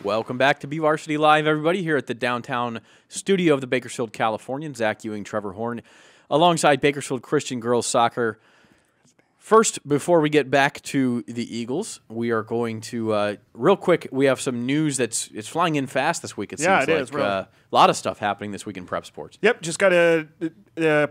Welcome back to BVarsity Live, everybody, here at the downtown studio of the Bakersfield Californian. Zach Ewing, Trevor Horn, alongside Bakersfield Christian Girls Soccer. First, before we get back to the Eagles, we are going to, real quick, we have some news it's flying in fast this week, it seems like. Yeah, it is, really. A lot of stuff happening this week in prep sports. Yep, just got a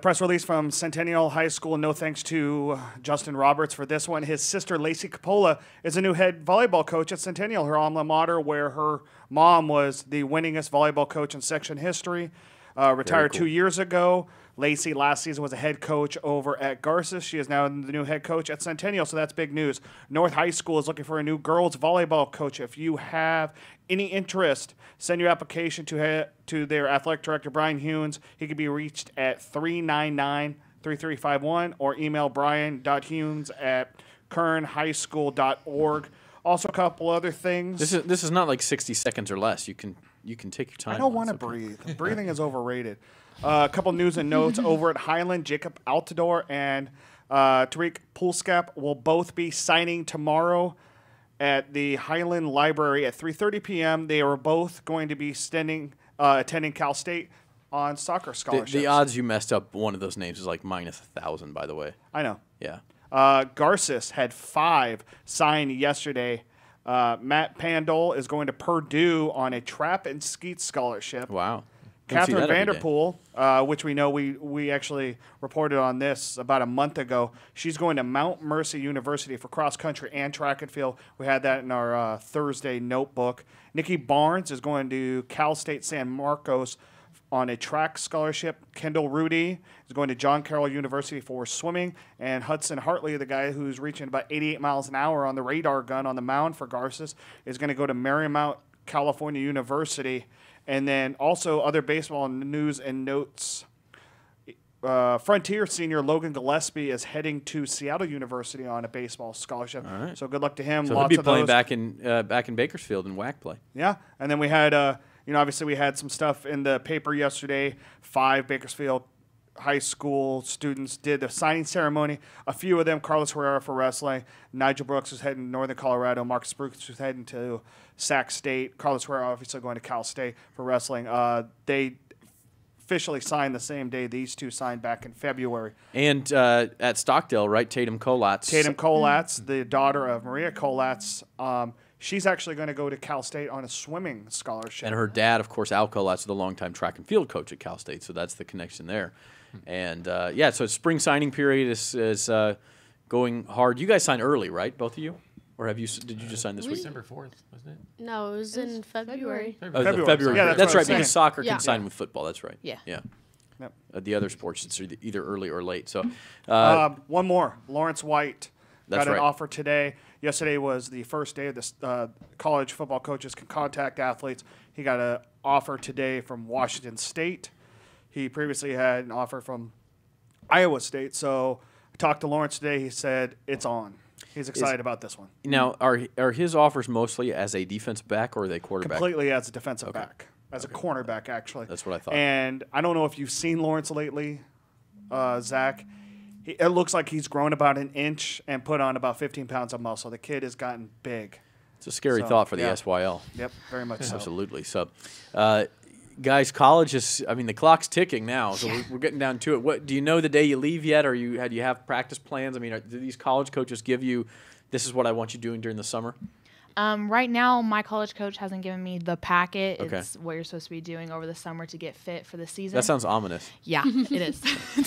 press release from Centennial High School. No thanks to Justin Roberts for this one. His sister, Lacey Coppola, is a new head volleyball coach at Centennial, her alma mater, where her mom was the winningest volleyball coach in section history. Retired 2 years ago. Lacey last season was a head coach over at Garces. She is now the new head coach at Centennial, so that's big news. North High School is looking for a new girls volleyball coach. If you have any interest, send your application to their athletic director, Brian Hunes. He can be reached at 399-3351 or email brian.hunes@kernhighschool.org. Also, a couple other things. This is not like 60 seconds or less. You can take your time. I don't want to breathe. Breathing is overrated. A couple news and notes over at Highland. Jacob Altidore and Tariq Poolskap will both be signing tomorrow at the Highland Library at 3:30 p.m. They are both going to be attending Cal State on soccer scholarships. The odds you messed up one of those names is like -1,000, by the way. I know. Yeah. Garces had 5 signed yesterday. Matt Pandol is going to Purdue on a trap and skeet scholarship. Wow. Catherine Vanderpool, which we know we actually reported on this about a month ago. She's going to Mount Mercy University for cross country and track and field. We had that in our Thursday notebook. Nikki Barnes is going to Cal State San Marcos on a track scholarship. Kendall Rudy is going to John Carroll University for swimming. And Hudson Hartley, the guy who's reaching about 88 miles an hour on the radar gun on the mound for Garces, is going to go to Marymount California University. And then also other baseball news and notes. Frontier senior Logan Gillespie is heading to Seattle University on a baseball scholarship. All right. So good luck to him. So Lots he'll be of playing those. back in Bakersfield in WAC play. Yeah, and then we had, obviously we had some stuff in the paper yesterday. 5 Bakersfield high school students did the signing ceremony. A few of them, Carlos Herrera for wrestling, Nigel Brooks was heading to Northern Colorado, Marcus Brooks was heading to Sac State, Carlos Herrera obviously going to Cal State for wrestling. They officially signed the same day. These two signed back in February. And at Stockdale, right, Tatum Colatz. Tatum Colatz, the daughter of Maria Colatz, she's actually going to go to Cal State on a swimming scholarship. And her dad, of course, Al Colatz, is the longtime track and field coach at Cal State, so that's the connection there. And, so spring signing period is going hard. You guys signed early, right, both of you? Or did you just sign this week? December 4th, wasn't it? No, it was in February. February. Yeah, that's right, saying. because soccer can sign with football. That's right. Yeah. Yeah. Yep. The other sports, it's either early or late. So, one more. Lawrence White got an right. offer today. Yesterday was the first day of this college football coaches can contact athletes. He got an offer today from Washington State. He previously had an offer from Iowa State. So I talked to Lawrence today. He said it's on. He's excited about this one. Now, are his offers mostly as a defensive back or are they quarterback? Completely as a defensive back. As a cornerback, actually. That's what I thought. And I don't know if you've seen Lawrence lately, Zach. It looks like he's grown about an inch and put on about 15 pounds of muscle. The kid has gotten big. It's a scary thought for the yeah. SYL. Yep, very much so. Absolutely. So, guys, college is, the clock's ticking now, so we're getting down to it. What do you know the day you leave yet, or do you have practice plans? Do these college coaches give you, this is what I want you doing during the summer? Right now, my college coach hasn't given me the packet. Okay. It's what you're supposed to be doing over the summer to get fit for the season. That sounds ominous. Yeah, it is,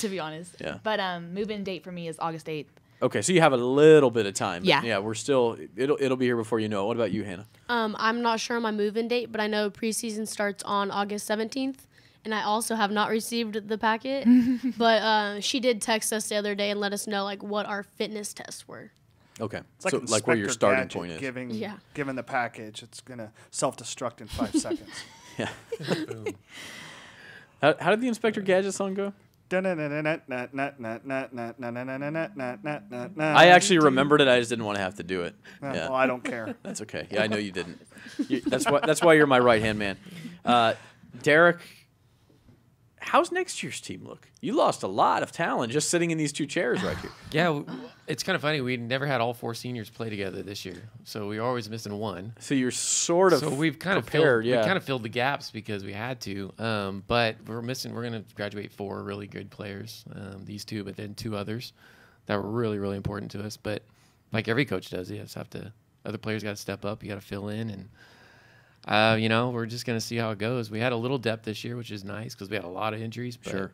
to be honest. Yeah. But move-in date for me is August 8th. Okay, so you have a little bit of time. Yeah. Yeah, we're still, it'll be here before you know it. What about you, Hannah? I'm not sure on my move-in date, but I know preseason starts on August 17th, and I also have not received the packet. But she did text us the other day and let us know what our fitness tests were. Okay, It's so like where your Inspector starting Gadget point is. Given the package, it's going to self-destruct in 5 seconds. Yeah. How did the Inspector Gadget song go? I actually remembered it. I just didn't want to have to do it. Yeah. Well, I don't care. That's okay. Yeah, I know you didn't. That's why you're my right-hand man. Derik, how's next year's team look? You lost a lot of talent just sitting in these 2 chairs right here. Yeah, it's kind of funny. We never had all 4 seniors play together this year, so we were always missing one. So you're sort of so we've kind prepared, of filled, we kind of filled the gaps because we had to. But we're going to graduate 4 really good players. These 2, but then 2 others that were really, really important to us. But like every coach does, you just have to. Other players got to step up. You got to fill in and. We're just going to see how it goes. We had a little depth this year, which is nice because we had a lot of injuries. But, sure.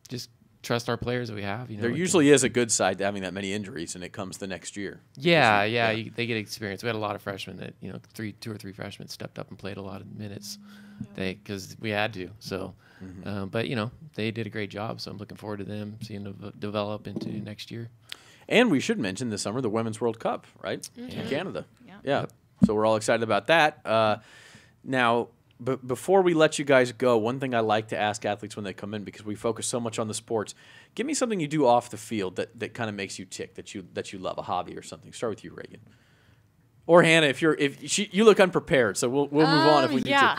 Just trust our players that we have. There usually is a good side to having that many injuries, and it comes the next year. Yeah. They get experience. We had a lot of freshmen that, 2 or 3 freshmen stepped up and played a lot of minutes because we had to. So, but, they did a great job. So I'm looking forward to them seeing them develop into next year. And we should mention this summer the Women's World Cup, right? In Canada. Yeah. Yep. So we're all excited about that. Now, before we let you guys go, one thing I like to ask athletes when they come in, because we focus so much on the sports, give me something you do off the field that kind of makes you tick, that you love, a hobby or something. Start with you, Raegan. Or Hannah, you look unprepared, so we'll move on if we need to.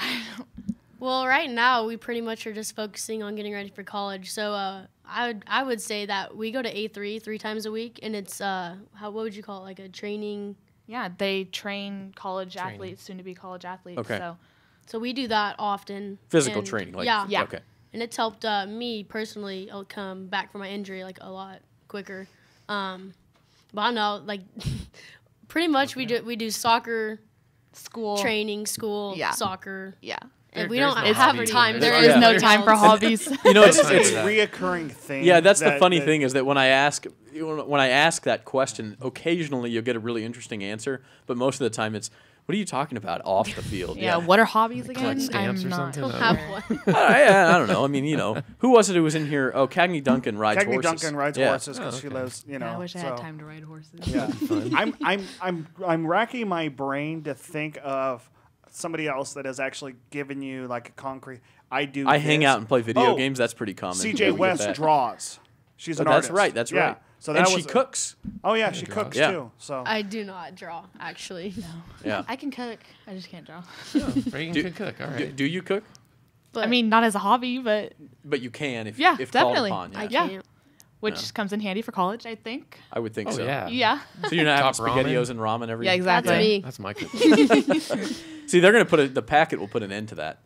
Well, right now we pretty much are just focusing on getting ready for college. So I would say that we go to A3 3 times a week, and it's what would you call it, like a training? Yeah, they train college athletes, soon to be college athletes. Okay. So we do that often. Physical training, yeah. Okay. And it's helped me personally come back from my injury like a lot quicker. But I know, like, pretty much we do soccer, school training, soccer. Yeah. And we don't have time. There is no time for hobbies. It's a reoccurring thing. Yeah, that's the funny thing is that when I ask that question, occasionally you'll get a really interesting answer, but most of the time it's, what are you talking about off the field? Yeah, what are hobbies again? Collect stamps or something. Don't have one. I don't know. I mean, who was it who was in here? Oh, Cagney Duncan rides horses. Cagney Duncan rides horses because she lives, I wish I had time to ride horses. Yeah. I'm racking my brain to think of somebody else that has actually given you like a concrete. I hang out and play video games. That's pretty common. CJ West draws. She's an artist. That's right. So and she cooks. Oh yeah, she cooks too. So I do not draw, actually. No. Yeah. I can cook. I just can't draw. Reagan can cook. All right. Do you cook? But, I mean, not as a hobby, but you can if definitely. called upon. I can't. Which comes in handy for college, I think. I would think so. Yeah. Yeah. So you're not having Top ramen. SpaghettiOs and ramen every Yeah, exactly. That's me. That's my cooking. See, they're going to the packet will put an end to that.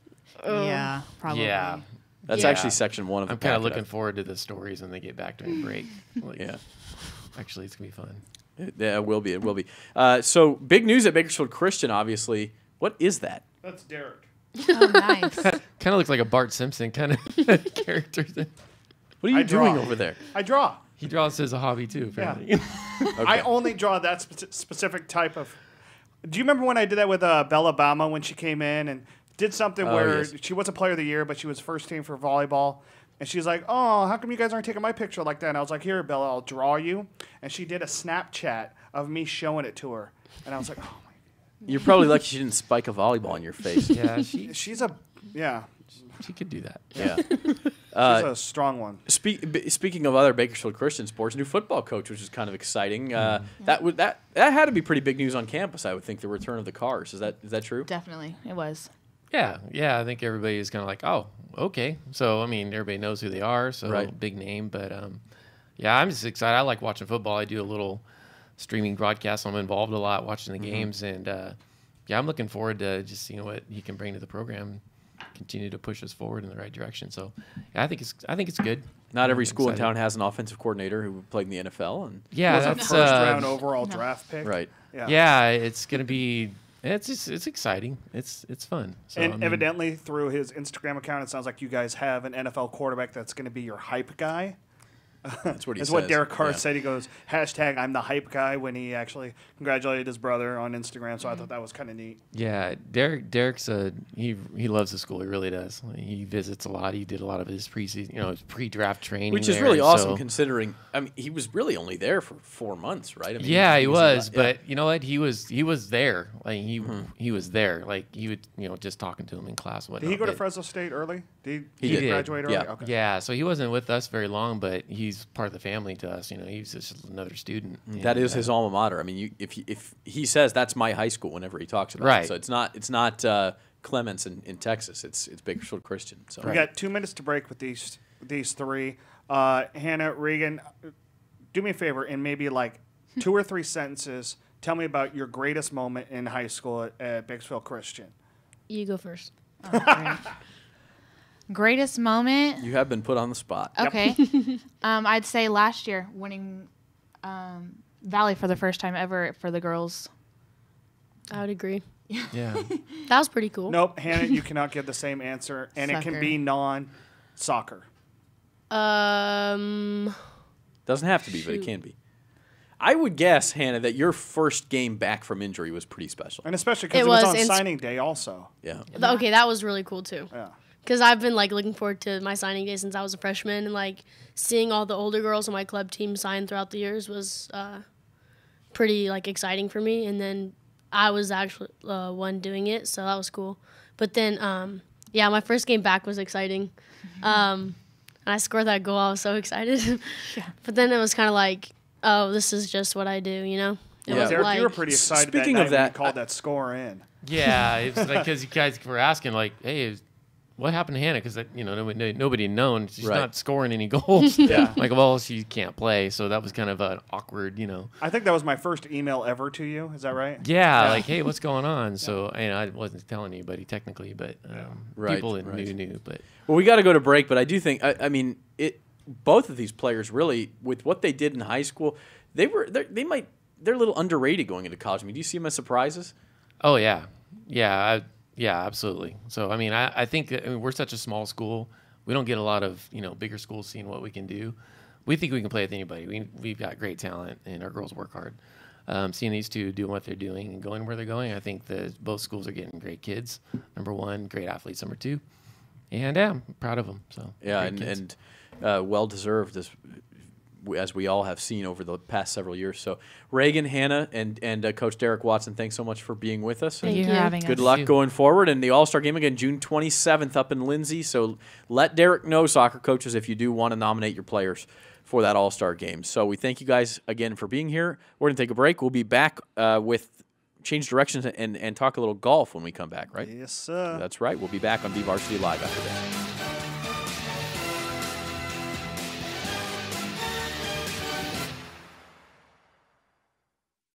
Yeah, probably. Yeah. That's actually section 1 of the I'm kind of packet. looking forward to the stories when they get back during break. Yeah. Actually, it's going to be fun. It will be. It will be. So big news at Bakersfield Christian, obviously. What is that? that's Derik. Oh, nice. Kind of looks like a Bart Simpson kind of character. What are you draw. doing over there? I draw. He draws as a hobby too, apparently. I only draw that specific type of. Do you remember when I did that with Bella Bama when she came in and did something where yes. she wasn't player of the year, but she was first team for volleyball? And she's like, "Oh, how come you guys aren't taking my picture like that?" And I was like, "Here, Bella, I'll draw you." And she did a Snapchat of me showing it to her, and I was like, "Oh my." You're probably lucky she didn't spike a volleyball in your face. Yeah, She's a she could do that. Yeah. She's a strong one. Speaking of other Bakersfield Christian sports, new football coach, which is kind of exciting. That had to be pretty big news on campus. I would think the return of the Cars. Is that true? Definitely, it was. Yeah. I think everybody is kind of like, oh, okay. So I mean, everybody knows who they are. So big name, but yeah, I'm just excited. I like watching football. I do a little streaming broadcast. I'm involved a lot watching the games, and yeah, I'm looking forward to just seeing what he can bring to the program. Continue to push us forward in the right direction. So, yeah, I think it's good. Not every school in town has an offensive coordinator who played in the NFL, and yeah, was a that's first round overall draft pick. Right. Yeah, it's gonna be. It's exciting. It's fun. So, And evidently, through his Instagram account, it sounds like you guys have an NFL quarterback that's going to be your hype guy. That's what he That's says. what Derek Carr Yeah. said. He goes, hashtag I'm the hype guy, when he actually congratulated his brother on Instagram. So I thought that was kind of neat. Yeah, Derek's he loves the school. He really does. He visits a lot. He did a lot of his preseason, his pre-draft training, Which is there, really awesome so- considering. I mean, he was really only there for 4 months, right? I mean, Yeah, he was, yeah. but you know what? He was there. Like he was there. Like he would, just talking to him in class. Did he go to Fresno State early? Did he did. graduate early? Yeah. Okay. Yeah, so he wasn't with us very long, but he's part of the family to us. He's just another student. That is his alma mater. I mean, if he says that's my high school whenever he talks about Right. it, so it's not Clements in Texas. It's Bakersfield Christian. So we got 2 minutes to break with these three. Hannah, Raegan, do me a favor and maybe like 2 or 3 sentences. Tell me about your greatest moment in high school at Bakersfield Christian. You go first. Oh, great. Greatest moment. you have been put on the spot. Okay. I'd say last year winning Valley for the first time ever for the girls. I would agree. Yeah. That was pretty cool. Nope, Hannah, you cannot give the same answer, and it can Soccer. be non-soccer. Um, Doesn't have to be, but it Shoot. can be. I would guess, Hannah, that your first game back from injury was pretty special. And especially because It it was was on in- signing day also. Yeah. okay, that was really cool too. Yeah. Because I've been like looking forward to my signing day since I was a freshman, and like seeing all the older girls on my club team sign throughout the years was pretty like exciting for me. And then I was actually one doing it, so that was cool. But then, yeah, my first game back was exciting. And I scored that goal. I was so excited. Yeah. But then it was kind of like, oh, this is just what I do, you know? It Yeah. wasn't Derek, like, you were pretty excited Speaking that of night when that, you called that score in. Yeah, it's like because you guys were asking like, hey, what happened to Hannah? Because nobody had known she's Right. not scoring any goals. Yeah. Like, well, she can't play, so that was kind of an awkward, I think that was my first email ever to you. Is that right? Yeah, like, hey, what's going on? So I wasn't telling anybody technically, but Right, people that right. knew. But Well, we got to go to break, but I do think I mean both of these players really, with what they did in high school, they're a little underrated going into college. I mean, do you see them as surprises? oh yeah, yeah, absolutely. So I mean, I think that, we're such a small school. We don't get a lot of bigger schools seeing what we can do. We think we can play with anybody. We've got great talent, and our girls work hard. Seeing these two doing what they're doing and going where they're going, I think that both schools are getting great kids. Number one, great athletes. Number two, and yeah, I'm proud of them. So Yeah, great kids. and well deserved as we all have seen over the past several years. So Raegan, Hannah, and Coach Derik Watson, thanks so much for being with us. Thank And you for you. having good us. luck you. going forward. And the All-Star Game again, June 27th up in Lindsay. So let Derik know, soccer coaches, if you do want to nominate your players for that All-Star Game. So we thank you guys again for being here. We're going to take a break. We'll be back with change directions and talk a little golf when we come back, right? Yes, sir. That's right. We'll be back on BVarsity Live after this.